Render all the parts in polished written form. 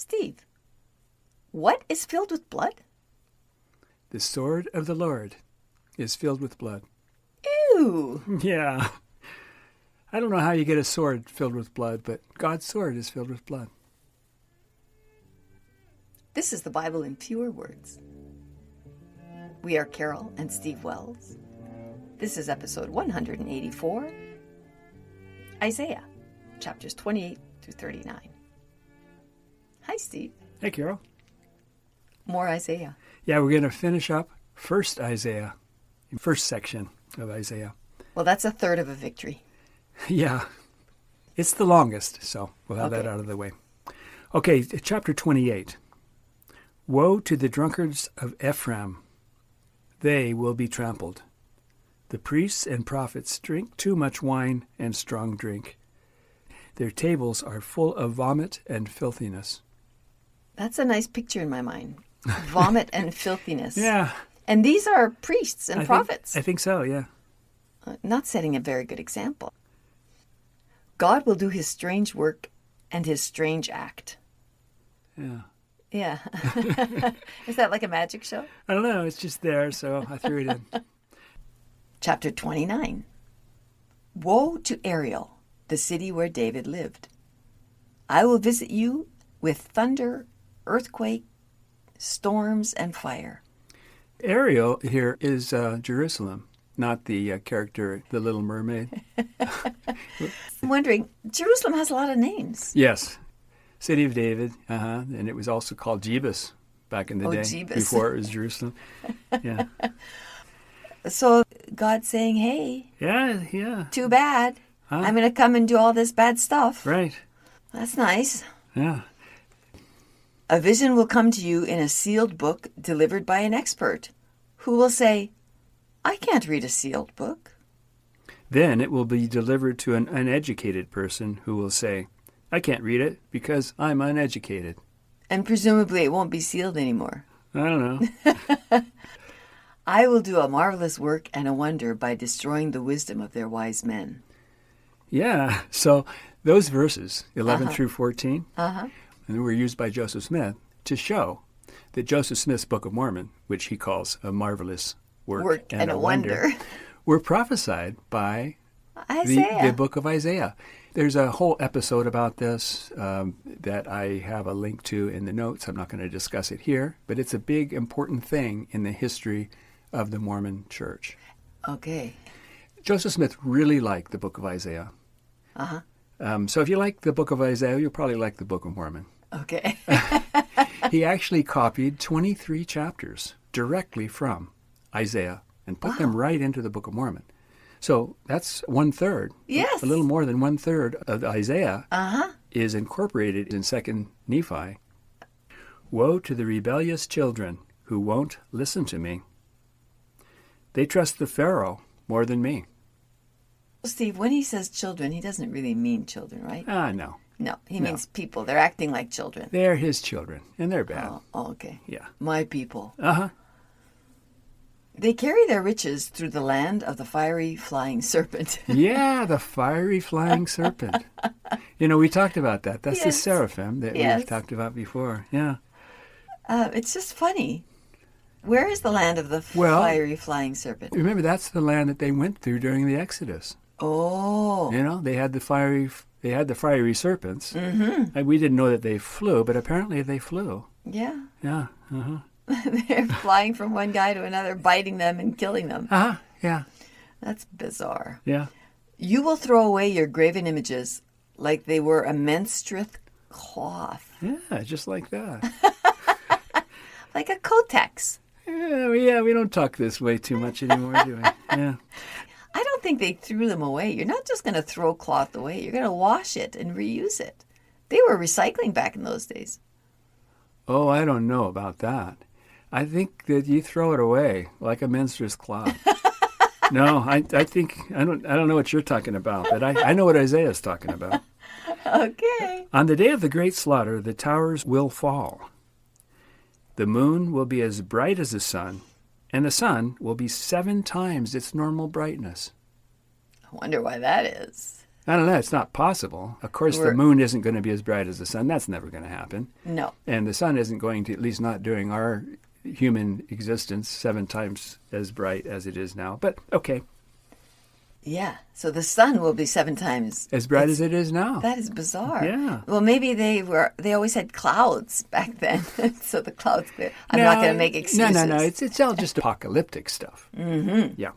Steve, what is filled with blood? The sword of the Lord is filled with blood. Ew. Yeah. I don't know how you get a sword filled with blood, but God's sword is filled with blood. This is the Bible in fewer words. We are Carol and Steve Wells. This is episode 184, Isaiah, chapters 28 through 39. Hi, Steve. Hey, Carol. More Isaiah. Yeah, we're going to finish up first Isaiah, first section of Isaiah. Well, that's a third of a victory. Yeah, it's the longest, so we'll have that out of the way. Okay, chapter 28. Woe to the drunkards of Ephraim. They will be trampled. The priests and prophets drink too much wine and strong drink. Their tables are full of vomit and filthiness. That's a nice picture in my mind. Vomit and filthiness. Yeah. And these are priests and prophets. I think so, yeah. Not setting a very good example. God will do his strange work and his strange act. Yeah. Yeah. Is that like a magic show? I don't know. It's just there, so I threw it in. Chapter 29. Woe to Ariel, the city where David lived. I will visit you with thunder, earthquake, storms, and fire. Ariel here is Jerusalem, not the character, the Little Mermaid. I'm wondering, Jerusalem has a lot of names. Yes. City of David, and it was also called Jebus back in the day, Jebus. before it was Jerusalem. Yeah. So God's saying, hey, Yeah. too bad. I'm going to come and do all this bad stuff. Right. That's nice. Yeah. A vision will come to you in a sealed book delivered by an expert who will say, I can't read a sealed book. Then it will be delivered to an uneducated person who will say, I can't read it because I'm uneducated. And presumably it won't be sealed anymore. I don't know. I will do a marvelous work and a wonder by destroying the wisdom of their wise men. Yeah. So those verses, 11 through 14, and were used by Joseph Smith to show that Joseph Smith's Book of Mormon, which he calls a marvelous work and a wonder, were prophesied by the Book of Isaiah. There's a whole episode about this that I have a link to in the notes. I'm not going to discuss it here, but it's a big, important thing in the history of the Mormon Church. Okay. Joseph Smith really liked the Book of Isaiah. So if you like the Book of Isaiah, you'll probably like the Book of Mormon. Okay. He actually copied 23 chapters directly from Isaiah and put them right into the Book of Mormon. So that's 1/3. Yes. A little more than 1/3 of Isaiah is incorporated in 2nd Nephi. Woe to the rebellious children who won't listen to me. They trust the Pharaoh more than me. Steve, when he says children, he doesn't really mean children, right? No. No, he means people. They're acting like children. They're his children, and they're bad. Oh, okay. Yeah. My people. Uh-huh. They carry their riches through the land of the fiery flying serpent. Yeah, the fiery flying serpent. We talked about that. That's the seraphim that we've talked about before. Yeah. It's just funny. Where is the land of the fiery flying serpent? Remember, that's the land that they went through during the Exodus. Oh. They had the fiery serpents. Mm-hmm. And we didn't know that they flew, but apparently they flew. Yeah. Yeah. Uh-huh. They're flying from one guy to another, biting them and killing them. Yeah. That's bizarre. Yeah. You will throw away your graven images like they were a menstruous cloth. Yeah, just like that. Like a Kotex. Yeah, we don't talk this way too much anymore, do we? Yeah. I don't think they threw them away. You're not just going to throw cloth away. You're going to wash it and reuse it. They were recycling back in those days. Oh, I don't know about that. I think that you throw it away like a menstruous cloth. No, I think I don't know what you're talking about, but I know what Isaiah's talking about. Okay. On the day of the great slaughter, the towers will fall. The moon will be as bright as the sun, and the sun will be 7 times its normal brightness. I wonder why that is. I don't know. It's not possible. Of course, the moon isn't going to be as bright as the sun. That's never going to happen. No. And the sun isn't going to, at least not during our human existence, 7 times as bright as it is now. But okay. Yeah. So the sun will be 7 times as bright as it is now. That is bizarre. Yeah. Well, maybe they always had clouds back then, so the clouds clear. I'm not going to make excuses. No. It's all just apocalyptic stuff. Mm-hmm. Yeah.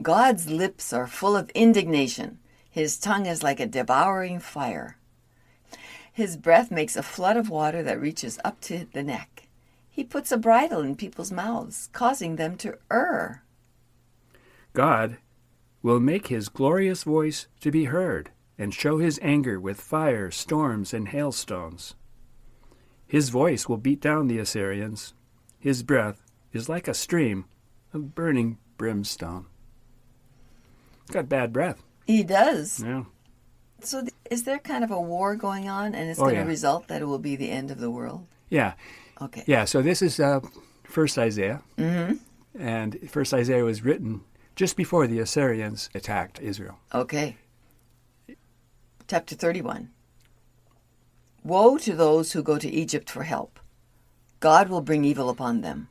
God's lips are full of indignation. His tongue is like a devouring fire. His breath makes a flood of water that reaches up to the neck. He puts a bridle in people's mouths, causing them to err. God will make his glorious voice to be heard and show his anger with fire, storms, and hailstones. His voice will beat down the Assyrians. His breath is like a stream of burning brimstone. He's got bad breath. He does. Yeah. So is there kind of a war going on, and it's going to result that it will be the end of the world? Yeah. Okay. Yeah, so this is First Isaiah. Mm-hmm. And First Isaiah was written just before the Assyrians attacked Israel. Okay. Chapter 31. Woe to those who go to Egypt for help. God will bring evil upon them.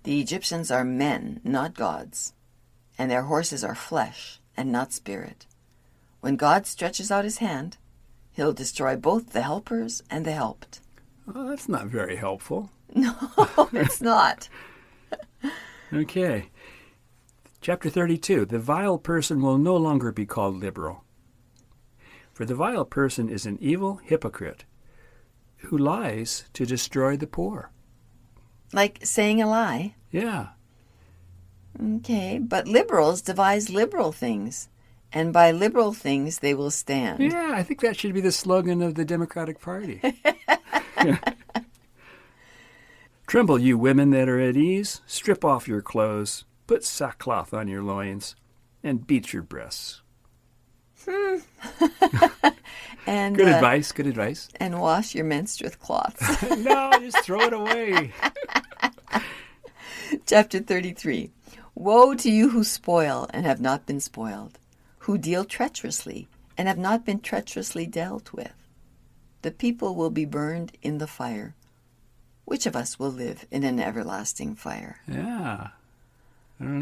The Egyptians are men, not gods, and their horses are flesh and not spirit. When God stretches out his hand, he'll destroy both the helpers and the helped. Well, that's not very helpful. No, it's not. Okay. Chapter 32. The vile person will no longer be called liberal. For the vile person is an evil hypocrite who lies to destroy the poor. Like saying a lie? Yeah. Okay, but liberals devise liberal things, and by liberal things they will stand. Yeah, I think that should be the slogan of the Democratic Party. Tremble, you women that are at ease. Strip off your clothes, put sackcloth on your loins, and beat your breasts. And good advice, good advice. And wash your menstrual cloths. No, just throw it away. Chapter 33. Woe to you who spoil and have not been spoiled, who deal treacherously and have not been treacherously dealt with. The people will be burned in the fire. Which of us will live in an everlasting fire? Yeah. I don't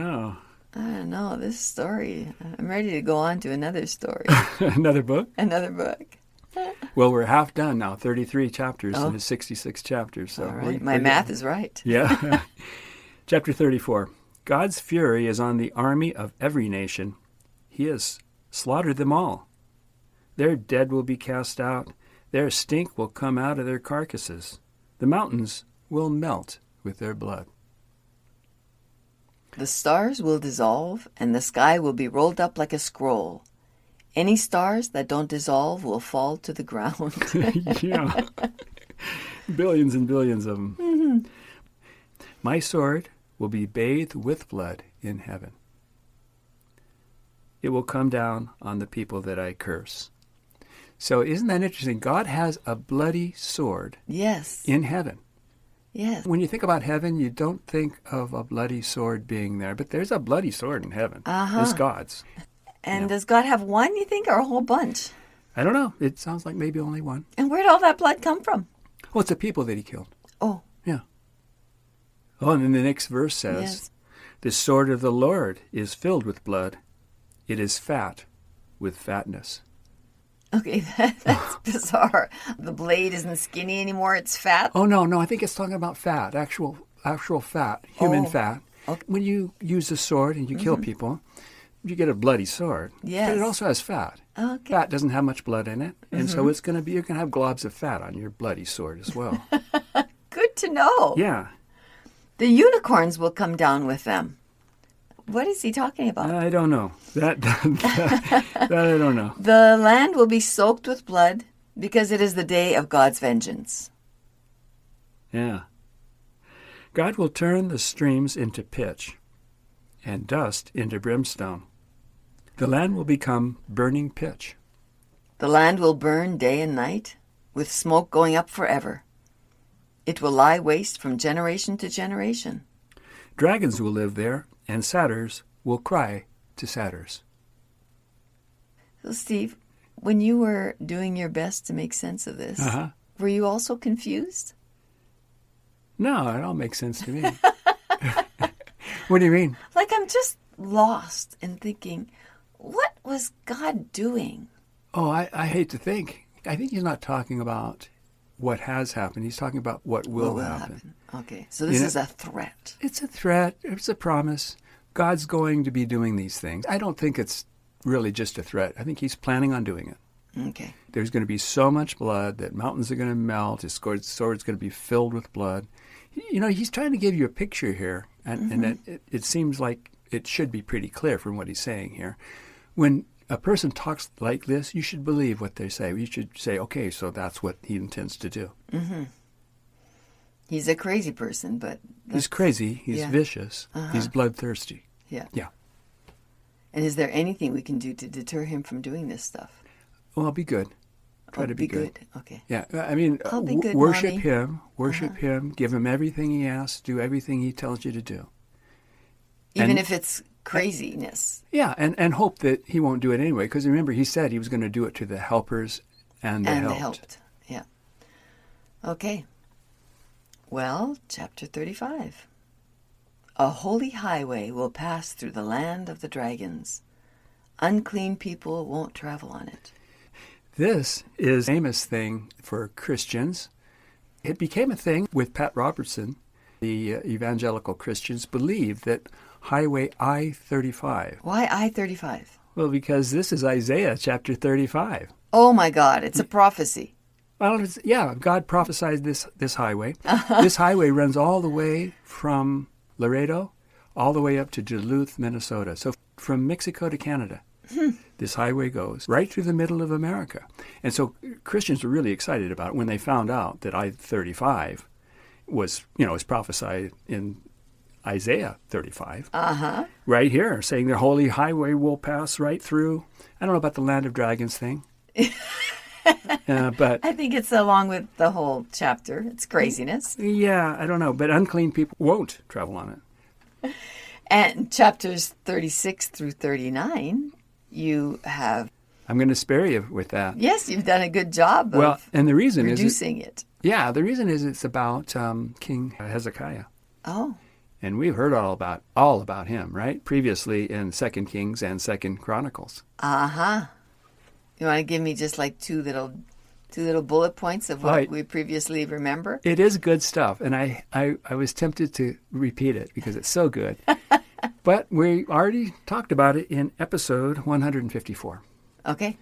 know. This story. I'm ready to go on to another story. Another book? Another book. Well, we're half done now. 33 chapters and 66 chapters. So all right. My math is right. Yeah. Chapter 34. God's fury is on the army of every nation. He has slaughtered them all. Their dead will be cast out. Their stink will come out of their carcasses. The mountains will melt with their blood. The stars will dissolve, and the sky will be rolled up like a scroll. Any stars that don't dissolve will fall to the ground. Yeah. Billions and billions of them. Mm-hmm. My sword will be bathed with blood in heaven. It will come down on the people that I curse. So isn't that interesting? God has a bloody sword. Yes. In heaven. Yes. When you think about heaven, you don't think of a bloody sword being there, but there's a bloody sword in heaven. It's God's. And does God have one, you think, or a whole bunch? I don't know. It sounds like maybe only one. And where'd all that blood come from? Well, it's the people that he killed. Oh. Yeah. Oh, and then the next verse says, The sword of the Lord is filled with blood. It is fat with fatness. Okay, that's bizarre. The blade isn't skinny anymore, it's fat? Oh, no, I think it's talking about fat, actual fat, human fat. Okay. When you use a sword and you kill people, you get a bloody sword. Yes. But it also has fat. Okay. Fat doesn't have much blood in it, and so you're going to have globs of fat on your bloody sword as well. Good to know. Yeah. The unicorns will come down with them. What is he talking about? I don't know. That I don't know. The land will be soaked with blood because it is the day of God's vengeance. Yeah. God will turn the streams into pitch and dust into brimstone. The land will become burning pitch. The land will burn day and night, with smoke going up forever. It will lie waste from generation to generation. Dragons will live there, and satyrs will cry to satyrs. So, Steve, when you were doing your best to make sense of this, were you also confused? No, it all makes sense to me. What do you mean? Like, I'm just lost in thinking, what was God doing? Oh, I hate to think. I think he's not talking about what has happened. He's talking about what will happen. Okay, so this is a threat. It's a threat. It's a promise. God's going to be doing these things. I don't think it's really just a threat. I think he's planning on doing it. Okay. There's going to be so much blood that mountains are going to melt. His sword's going to be filled with blood. You know, he's trying to give you a picture here, and it seems like it should be pretty clear from what he's saying here. When a person talks like this, you should believe what they say. You should say, okay, so that's what he intends to do. Mm-hmm. He's a crazy person, but... He's crazy. He's vicious. He's bloodthirsty. Yeah. Yeah. And is there anything we can do to deter him from doing this stuff? Well, be good. Try to be good. Okay. Yeah, I mean, I'll be good, worship Mommy. him. Worship him. Give him everything he asks. Do everything he tells you to do. Even if it's craziness. Yeah, and hope that he won't do it anyway. Because remember, he said he was going to do it to the helpers and the helped. Yeah. Okay. Well, chapter 35. A holy highway will pass through the land of the dragons. Unclean people won't travel on it. This is a famous thing for Christians. It became a thing with Pat Robertson. The evangelical Christians believe that Highway I-35. Why I-35? Well, because this is Isaiah chapter 35. Oh my God, it's a prophecy. Well, God prophesied this highway. This highway runs all the way from Laredo all the way up to Duluth, Minnesota. So from Mexico to Canada, this highway goes right through the middle of America. And so Christians were really excited about it when they found out that I-35 was prophesied in Isaiah 35. Right here, saying the holy highway will pass right through. I don't know about the land of dragons thing. But I think it's along with the whole chapter. It's craziness. Yeah, I don't know. But unclean people won't travel on it. And chapters 36 through 39, you have... I'm going to spare you with that. Yes, you've done a good job of and the reason reducing it. Yeah, the reason is it's about King Hezekiah. Oh. And we've heard all about him, right? Previously in 2 Kings and 2 Chronicles. You want to give me just like two little bullet points of what we previously remember? It is good stuff, and I was tempted to repeat it because it's so good. But we already talked about it in episode 154. Okay.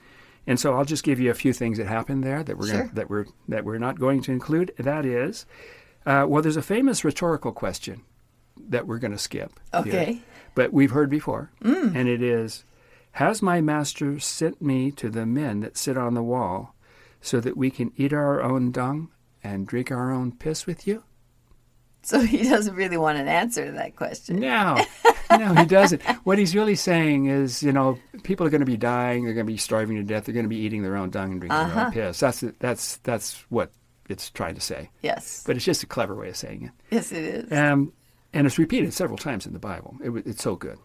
And so I'll just give you a few things that happened there that we're not going to include. That is, there's a famous rhetorical question that we're going to skip. Okay. Here, but we've heard before, and it is, has my master sent me to the men that sit on the wall so that we can eat our own dung and drink our own piss with you? So he doesn't really want an answer to that question. No, he doesn't. What he's really saying is, people are going to be dying. They're going to be starving to death. They're going to be eating their own dung and drinking their own piss. That's what it's trying to say. Yes. But it's just a clever way of saying it. Yes, it is. And it's repeated several times in the Bible. It's so good.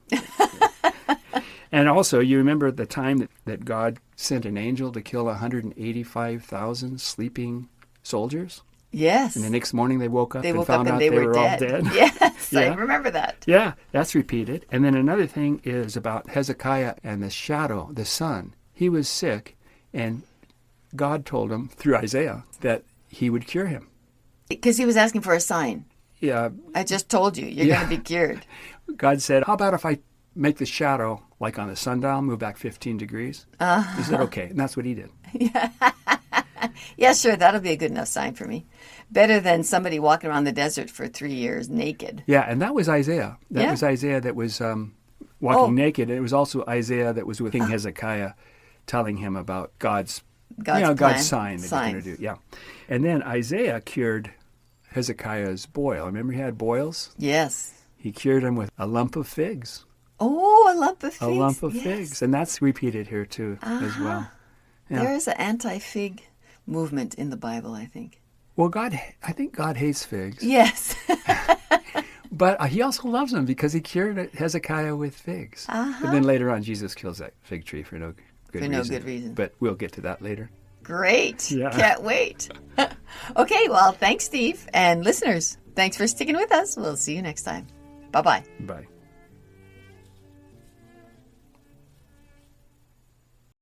And also, you remember the time that God sent an angel to kill 185,000 sleeping soldiers? Yes. And the next morning they woke up and found out they were all dead. Yes, yeah. I remember that. Yeah, that's repeated. And then another thing is about Hezekiah and the shadow, the sun. He was sick, and God told him through Isaiah that he would cure him. Because he was asking for a sign. Yeah. I just told you, you're going to be cured. God said, how about if I make the shadow, like on the sundial, move back 15 degrees? He said, okay. And that's what he did. Yeah, sure. That'll be a good enough sign for me. Better than somebody walking around the desert for 3 years naked. Yeah, and that was Isaiah. That was Isaiah that was walking naked. And it was also Isaiah that was with King Hezekiah telling him about God's sign that he's going to do. Yeah. And then Isaiah cured Hezekiah's boil. Remember he had boils? Yes. He cured him with a lump of figs. Oh, a lump of figs. A lump of figs. And that's repeated here too as well. Yeah. There is an anti-fig movement in the Bible, I think. Well, I think God hates figs. Yes. But he also loves them because he cured Hezekiah with figs. And then later on, Jesus kills that fig tree for no good For reason. no good reason. But we'll get to that later. Great. Yeah. Can't wait. Okay, well, thanks, Steve. And listeners, thanks for sticking with us. We'll see you next time. Bye-bye. Bye.